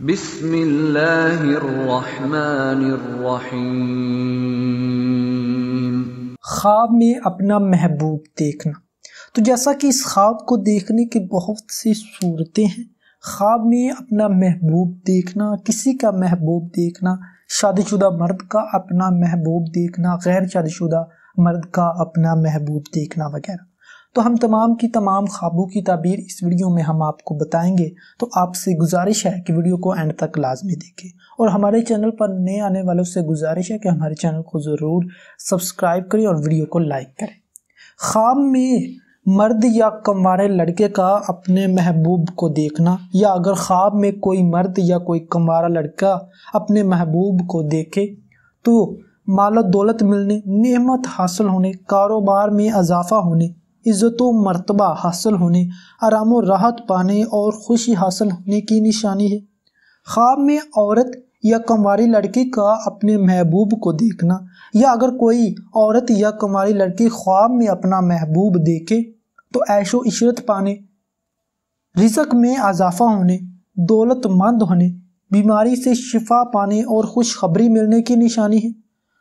بسم اللہ الرحمن الرحیم۔ خواب میں اپنا محبوب دیکھنا۔ تو جیسا کہ اس خواب کو دیکھنے کی بہت سی صورتیں ہیں، خواب میں اپنا محبوب دیکھنا، کسی کا محبوب دیکھنا، شادی شدہ مرد کا اپنا محبوب دیکھنا، غیر شادی شدہ مرد کا اپنا محبوب دیکھنا وغیرہ۔ تو ہم تمام کی تمام خوابوں کی تعبیر اس ویڈیو میں ہم آپ کو بتائیں گے، تو آپ سے گزارش ہے کہ ویڈیو کو اینڈ تک لازمی دیکھیں، اور ہمارے چینل پر نئے آنے والوں سے گزارش ہے کہ ہمارے چینل کو ضرور سبسکرائب کریں اور ویڈیو کو لائک کریں۔ خواب میں مرد یا کنوارے لڑکے کا اپنے محبوب کو دیکھنا، یا اگر خواب میں کوئی مرد یا کوئی کنوارا لڑکا اپنے محبوب کو دیکھے تو مال و دولت ملنے، نعمت حاصل ہونے، کاروبار میں اضافہ ہونے، عزت و مرتبہ حاصل ہونے، آرام و راحت پانے اور خوشی حاصل ہونے کی نشانی ہے۔ خواب میں عورت یا کنواری لڑکی کا اپنے محبوب کو دیکھنا، یا اگر کوئی عورت یا کنواری لڑکی خواب میں اپنا محبوب دیکھے تو عیش و عشرت پانے، رزق میں اضافہ ہونے، دولت مند ہونے، بیماری سے شفا پانے اور خوشخبری ملنے کی نشانی ہے۔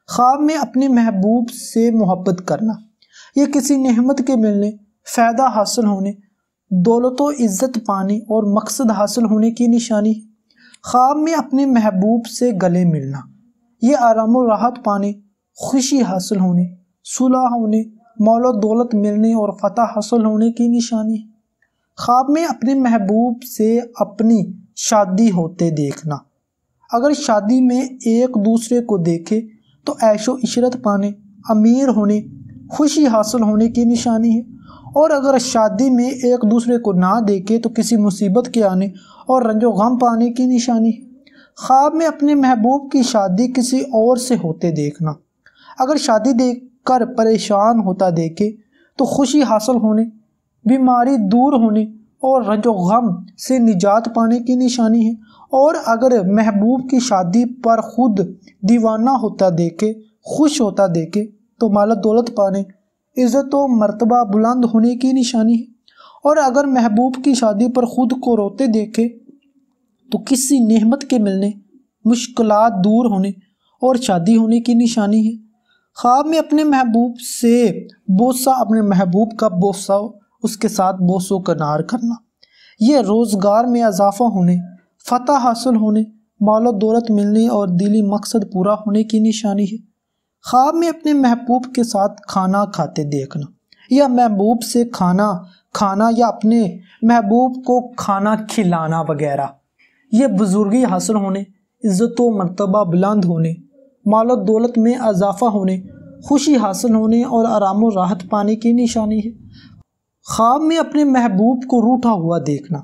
خواب میں اپنے محبوب سے محبت کرنا، یہ کسی نعمت کے ملنے، فائدہ حاصل ہونے، دولت و عزت پانے اور مقصد حاصل ہونے کی نشانی ہے۔ خواب میں اپنے محبوب سے گلے ملنا، یہ آرام و راحت پانے، خوشی حاصل ہونے، صلح ہونے، مال و دولت ملنے اور فتح حاصل ہونے کی نشانی ہے۔ خواب میں اپنے محبوب سے اپنی شادی ہوتے دیکھنا، اگر شادی میں ایک دوسرے کو دیکھے تو عیش و عشرت پانے، امیر ہونے، خوشی حاصل ہونے کی نشانی ہے، اور اگر شادی میں ایک دوسرے کو نہ دیکھے تو کسی مصیبت کے آنے اور رنج و غم پانے کی نشانی ہے۔ خواب میں اپنے محبوب کی شادی کسی اور سے ہوتے دیکھنا، اگر شادی دیکھ کر پریشان ہوتا دیکھے تو خوشی حاصل ہونے، بیماری دور ہونے اور رنج و غم سے نجات پانے کی نشانی ہے، اور اگر محبوب کی شادی پر خود دیوانہ ہوتا دیکھے، خوش ہوتا دیکھے تو مال و دولت پانے، عزت و مرتبہ بلند ہونے کی نشانی ہے، اور اگر محبوب کی شادی پر خود کو روتے دیکھے تو کسی نعمت کے ملنے، مشکلات دور ہونے اور شادی ہونے کی نشانی ہے۔ خواب میں اپنے محبوب سے بوسہ، اپنے محبوب کا بوسہ اس کے ساتھ بوسو کنار کرنا، یہ روزگار میں اضافہ ہونے، فتح حاصل ہونے، مال و دولت ملنے اور دلی مقصد پورا ہونے کی نشانی ہے۔ خواب میں اپنے محبوب کے ساتھ کھانا کھاتے دیکھنا، یا محبوب سے کھانا یا اپنے محبوب کو کھانا کھلانا وغیرہ، یہ بزرگی حاصل ہونے، عزت و مرتبہ بلند ہونے، مال و دولت میں اضافہ ہونے، خوشی حاصل ہونے اور آرام و راحت پانے کی نشانی ہے۔ خواب میں اپنے محبوب کو روٹھا ہوا دیکھنا،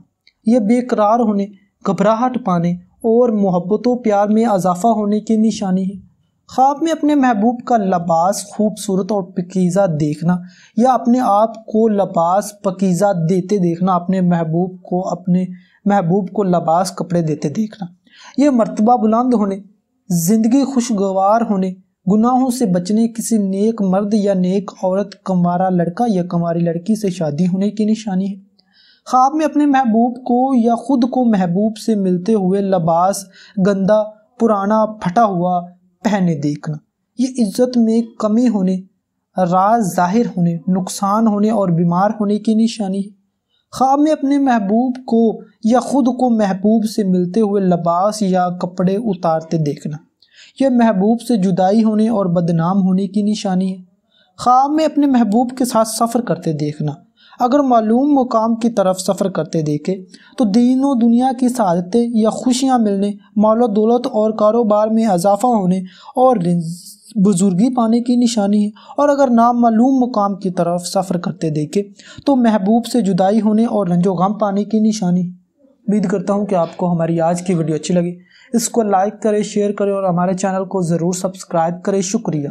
یہ بے قرار ہونے، گھبراہٹ پانے اور محبت و پیار میں اضافہ ہونے کی نشانی ہے۔ خواب میں اپنے محبوب کا لباس خوبصورت اور پاکیزہ دیکھنا، یا اپنے آپ کو لباس پاکیزہ دیتے دیکھنا، اپنے محبوب کو لباس کپڑے دیتے دیکھنا، یہ مرتبہ بلند ہونے، زندگی خوشگوار ہونے، گناہوں سے بچنے، کسی نیک مرد یا نیک عورت، کنوارا لڑکا یا کنواری لڑکی سے شادی ہونے کی نشانی ہے۔ خواب میں اپنے محبوب کو یا خود کو محبوب سے ملتے ہوئے لباس گندا، پرانا، پھٹا ہوا پہنے دیکھنا، یہ عزت میں کمی ہونے، راز ظاہر ہونے، نقصان ہونے اور بیمار ہونے کی نشانی ہے۔ خواب میں اپنے محبوب کو یا خود کو محبوب سے ملتے ہوئے لباس یا کپڑے اتارتے دیکھنا، یہ محبوب سے جدائی ہونے اور بدنام ہونے کی نشانی ہے۔ خواب میں اپنے محبوب کے ساتھ سفر کرتے دیکھنا، اگر معلوم مقام کی طرف سفر کرتے دیکھے تو دین و دنیا کی سعادتیں یا خوشیاں ملنے، مال و دولت اور کاروبار میں اضافہ ہونے اور بزرگی پانے کی نشانی ہے، اور اگر نامعلوم مقام کی طرف سفر کرتے دیکھے تو محبوب سے جدائی ہونے اور رنج و غم پانے کی نشانی ہے۔ امید کرتا ہوں کہ آپ کو ہماری آج کی ویڈیو اچھی لگی، اس کو لائک کریں، شیئر کریں اور ہمارے چینل کو ضرور سبسکرائب کریں۔ شکریہ۔